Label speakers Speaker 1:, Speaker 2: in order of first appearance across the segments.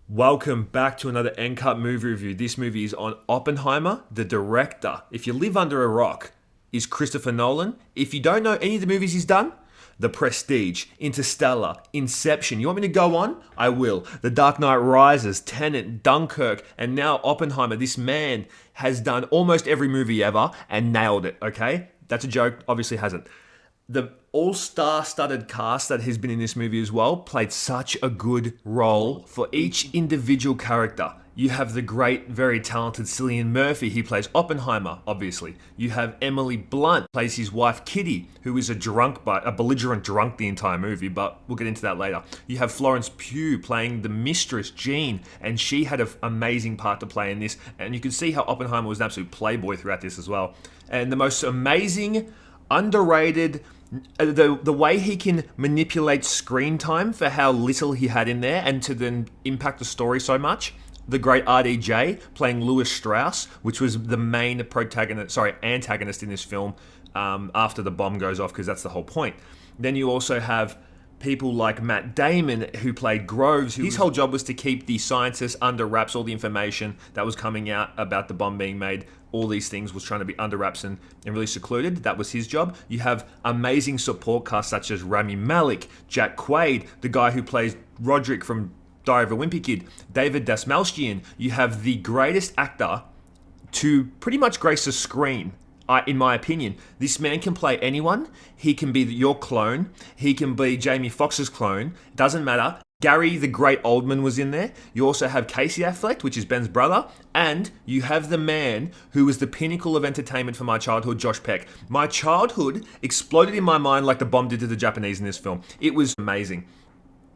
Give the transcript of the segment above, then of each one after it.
Speaker 1: Welcome back to another NCUT movie review. This movie is on Oppenheimer. The director, if you live under a rock, is Christopher Nolan. If you don't know any of the movies he's done, The Prestige, Interstellar, Inception. You want me to go on? I will. The Dark Knight Rises, Tenet, Dunkirk, and now Oppenheimer. This man has done almost every movie ever and nailed it, okay? That's a joke, obviously hasn't. The all-star studded cast that has been in this movie as well played such a good role for each individual character. You have the great, very talented Cillian Murphy. He plays Oppenheimer, obviously. You have Emily Blunt, plays his wife Kitty, who is a belligerent drunk the entire movie, but we'll get into that later. You have Florence Pugh playing the mistress, Jean, and she had an amazing part to play in this. And you can see how Oppenheimer was an absolute playboy throughout this as well. And the most amazing, underrated, the way he can manipulate screen time for how little he had in there and to then impact the story so much. The great RDJ playing Lewis Strauss, which was the main antagonist in this film after the bomb goes off, because that's the whole point. Then you also have people like Matt Damon, who played Groves. His whole job was to keep the scientists under wraps. All the information that was coming out about the bomb being made, all these things was trying to be under wraps and really secluded. That was his job. You have amazing support cast such as Rami Malek, Jack Quaid, the guy who plays Roderick from Diary of a Wimpy Kid, David Dasmalchian. You have the greatest actor to pretty much grace the screen. In my opinion, this man can play anyone. He can be your clone. He can be Jamie Foxx's clone. Doesn't matter. Gary the Great Oldman was in there. You also have Casey Affleck, which is Ben's brother. And you have the man who was the pinnacle of entertainment for my childhood, Josh Peck. My childhood exploded in my mind like the bomb did to the Japanese in this film. It was amazing.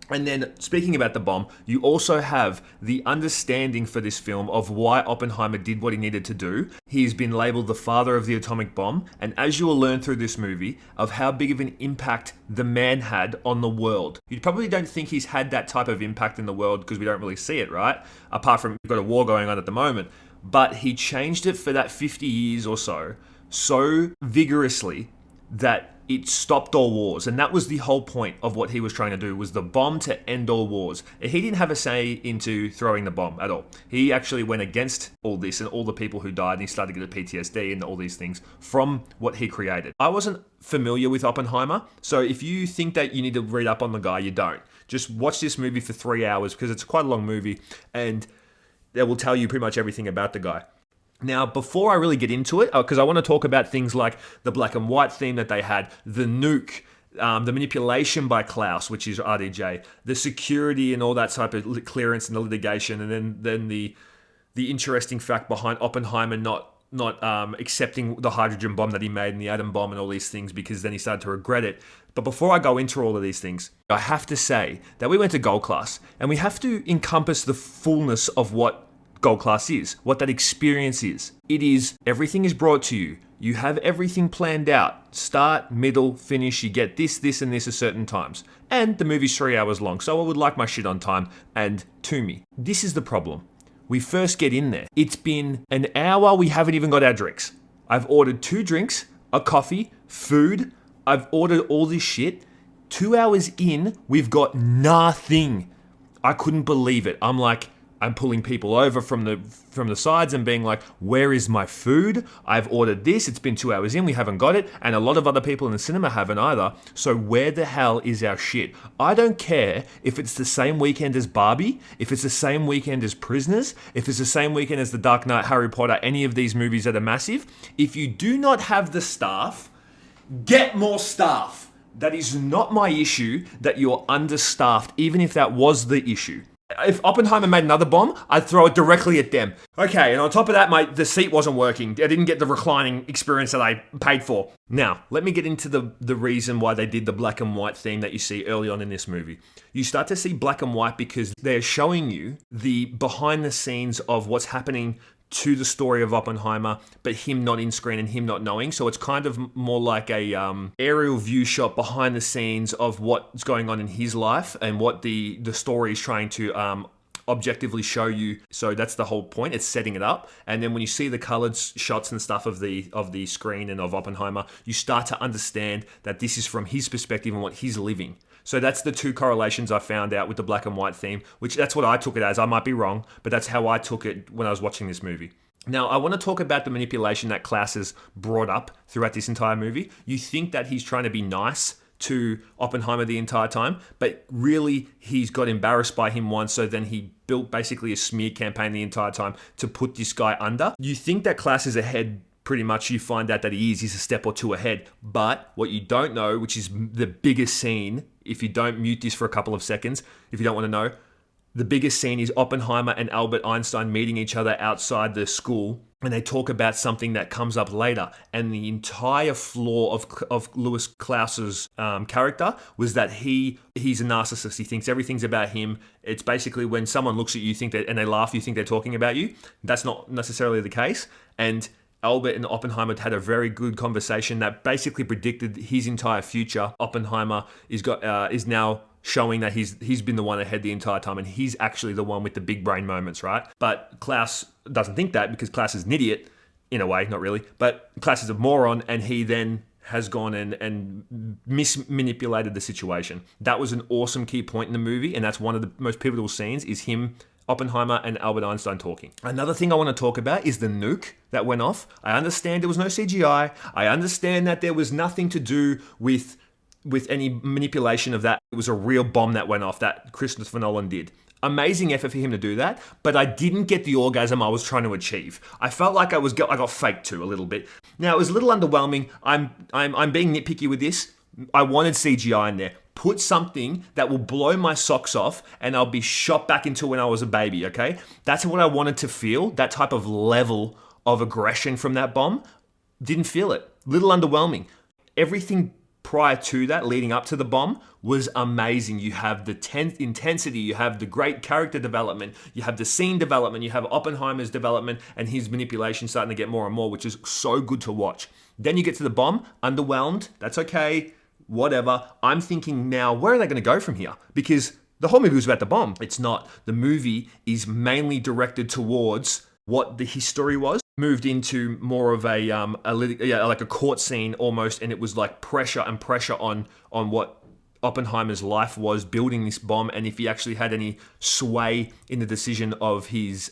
Speaker 1: And then, speaking about the bomb, you also have the understanding for this film of why Oppenheimer did what he needed to do. He's been labeled the father of the atomic bomb, and as you will learn through this movie, of how big of an impact the man had on the world. You probably don't think he's had that type of impact in the world because we don't really see it, right? Apart from we've got a war going on at the moment. But he changed it for that 50 years or so vigorously that it stopped all wars, and that was the whole point of what he was trying to do, was the bomb to end all wars. He didn't have a say into throwing the bomb at all. He actually went against all this and all the people who died, and he started to get a PTSD and all these things from what he created. I wasn't familiar with Oppenheimer, so if you think that you need to read up on the guy, you don't. Just watch this movie for 3 hours, because it's quite a long movie, and it will tell you pretty much everything about the guy. Now, before I really get into it, because I want to talk about things like the black and white theme that they had, the nuke, the manipulation by Klaus, which is RDJ, the security and all that type of clearance and the litigation, and then the interesting fact behind Oppenheimer not accepting the hydrogen bomb that he made and the atom bomb and all these things, because then he started to regret it. But before I go into all of these things, I have to say that we went to Gold Class, and we have to encompass the fullness of what Gold Class is, what that experience is. It is, everything is brought to you. You have everything planned out. Start, middle, finish. You get this, and this at certain times. And the movie's 3 hours long, so I would like my shit on time and to me. This is the problem. We first get in there. It's been an hour, we haven't even got our drinks. I've ordered 2 drinks, a coffee, food. I've ordered all this shit. 2 hours in, we've got nothing. I couldn't believe it. I'm pulling people over from the sides and being like, where is my food? I've ordered this. It's been 2 hours in. We haven't got it. And a lot of other people in the cinema haven't either. So where the hell is our shit? I don't care if it's the same weekend as Barbie, if it's the same weekend as Prisoners, if it's the same weekend as The Dark Knight, Harry Potter, any of these movies that are massive. If you do not have the staff, get more staff. That is not my issue that you're understaffed, even if that was the issue. If Oppenheimer made another bomb, I'd throw it directly at them. Okay, and on top of that, the seat wasn't working. I didn't get the reclining experience that I paid for. Now, let me get into the reason why they did the black and white theme that you see early on in this movie. You start to see black and white because they're showing you the behind the scenes of what's happening to the story of Oppenheimer, but him not in screen and him not knowing. So it's kind of more like a aerial view shot behind the scenes of what's going on in his life and what the story is trying to objectively show you. So that's the whole point. It's setting it up. And then when you see the colored shots and stuff of the screen and of Oppenheimer, you start to understand that this is from his perspective and what he's living. So that's the two correlations I found out with the black and white theme, which that's what I took it as. I might be wrong, but that's how I took it when I was watching this movie. Now, I want to talk about the manipulation that Klaus has brought up throughout this entire movie. You think that he's trying to be nice to Oppenheimer the entire time, but really he's got embarrassed by him once, so then he built basically a smear campaign the entire time to put this guy under. You think that Klaus is ahead. Pretty much you find out that he's a step or two ahead. But what you don't know, which is the biggest scene, if you don't mute this for a couple of seconds, if you don't want to know, the biggest scene is Oppenheimer and Albert Einstein meeting each other outside the school, and they talk about something that comes up later. And the entire flaw of Lewis Klaus's character was that he's a narcissist. He thinks everything's about him. It's basically when someone looks at you, and they laugh, you think they're talking about you. That's not necessarily the case. And Albert and Oppenheimer had a very good conversation that basically predicted his entire future. Oppenheimer is now showing that he's been the one ahead the entire time, and he's actually the one with the big brain moments, right? But Klaus doesn't think that, because Klaus is an idiot, in a way, not really, but Klaus is a moron, and he then has gone and manipulated the situation. That was an awesome key point in the movie, and that's one of the most pivotal scenes, is him, Oppenheimer and Albert Einstein talking. Another thing I want to talk about is the nuke that went off. I understand there was no CGI. I understand that there was nothing to do with any manipulation of that. It was a real bomb that went off that Christopher Nolan did. Amazing effort for him to do that, but I didn't get the orgasm I was trying to achieve. I felt like I got faked to a little bit. Now, it was a little underwhelming. I'm being nitpicky with this. I wanted CGI in there. Put something that will blow my socks off and I'll be shot back into when I was a baby, okay? That's what I wanted to feel, that type of level of aggression from that bomb. Didn't feel it. Little underwhelming. Everything prior to that, leading up to the bomb, was amazing. You have the intensity, you have the great character development, you have the scene development, you have Oppenheimer's development and his manipulation starting to get more and more, which is so good to watch. Then you get to the bomb, underwhelmed, that's okay, whatever. I'm thinking now, where are they going to go from here? Because the whole movie was about the bomb. It's not. The movie is mainly directed towards what the history was, moved into more of like a court scene almost, and it was like pressure on what Oppenheimer's life was building this bomb, and if he actually had any sway in the decision of his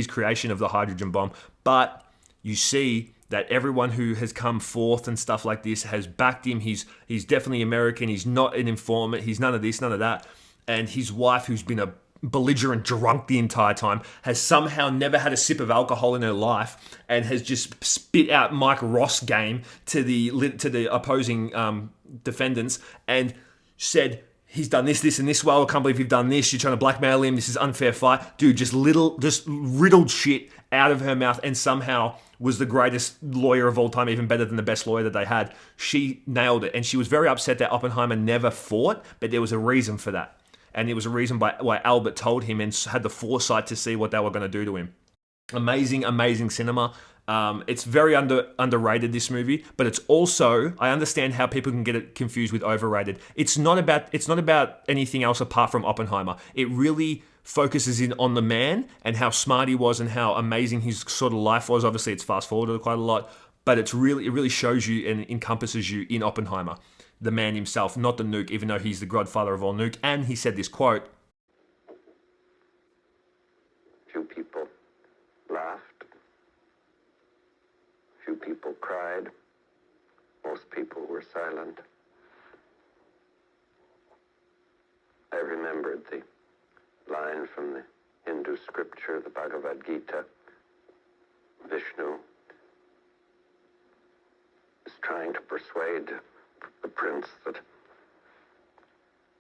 Speaker 1: creation of the hydrogen bomb. But you see that everyone who has come forth and stuff like this has backed him. He's definitely American. He's not an informant. He's none of this, none of that. And his wife, who's been a belligerent drunk the entire time, has somehow never had a sip of alcohol in her life and has just spit out Mike Ross game to the opposing defendants and said, he's done this and this. Well, I can't believe you've done this. You're trying to blackmail him. This is unfair fight. Dude, just riddled shit out of her mouth, and somehow was the greatest lawyer of all time, even better than the best lawyer that they had. She nailed it. And she was very upset that Oppenheimer never fought, but there was a reason for that. And it was a reason why Albert told him and had the foresight to see what they were going to do to him. Amazing, amazing cinema. It's very underrated, this movie, but it's also, I understand how people can get it confused with overrated. It's not about anything else apart from Oppenheimer. It really focuses in on the man and how smart he was and how amazing his sort of life was. Obviously, it's fast forwarded quite a lot, but it really shows you and encompasses you in Oppenheimer, the man himself, not the nuke, even though he's the godfather of all nuke. And he said this quote:
Speaker 2: "Few people laughed, few people cried, most people were silent. I remembered the line from the Hindu scripture, the Bhagavad Gita. Vishnu is trying to persuade the prince that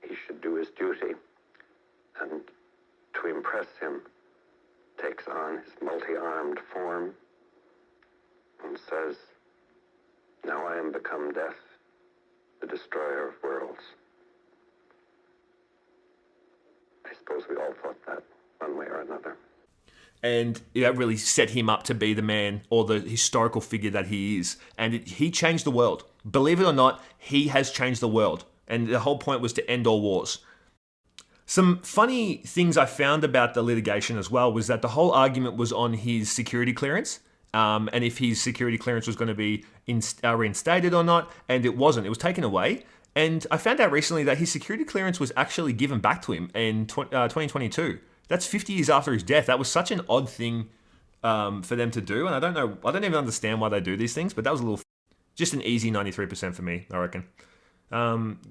Speaker 2: he should do his duty, and to impress him takes on his multi-armed form and says, 'Now I am become death, the destroyer of worlds.' I suppose we all thought that one way or another.
Speaker 1: And that really set him up to be the man or the historical figure that he is. And he changed the world. Believe it or not, he has changed the world. And the whole point was to end all wars. Some funny things I found about the litigation as well was that the whole argument was on his security clearance. And if his security clearance was going to be reinstated or not, and it wasn't. It was taken away. And I found out recently that his security clearance was actually given back to him in 2022. That's 50 years after his death. That was such an odd thing for them to do. And I don't even understand why they do these things, but that was just an easy 93% for me, I reckon.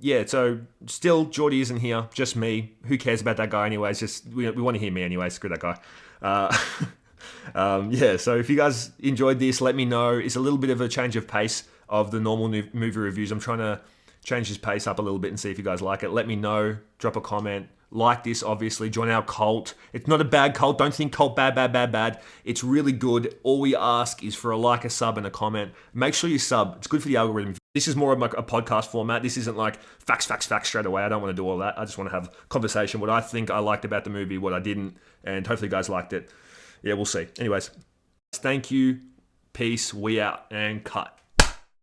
Speaker 1: Yeah, so still Geordie isn't here, just me. Who cares about that guy anyways? Just we want to hear me anyway. Screw that guy. Yeah, so if you guys enjoyed this, let me know. It's a little bit of a change of pace of the normal movie reviews. I'm trying to change this pace up a little bit and see if you guys like it. Let me know. Drop a comment. Like this, obviously. Join our cult. It's not a bad cult. Don't think cult bad. It's really good. All we ask is for a like, a sub, and a comment. Make sure you sub. It's good for the algorithm. This is more of like a podcast format. This isn't like facts straight away. I don't want to do all that. I just want to have conversation. What I think I liked about the movie, what I didn't, and hopefully you guys liked it. Yeah, we'll see. Anyways, thank you. Peace. We out and cut.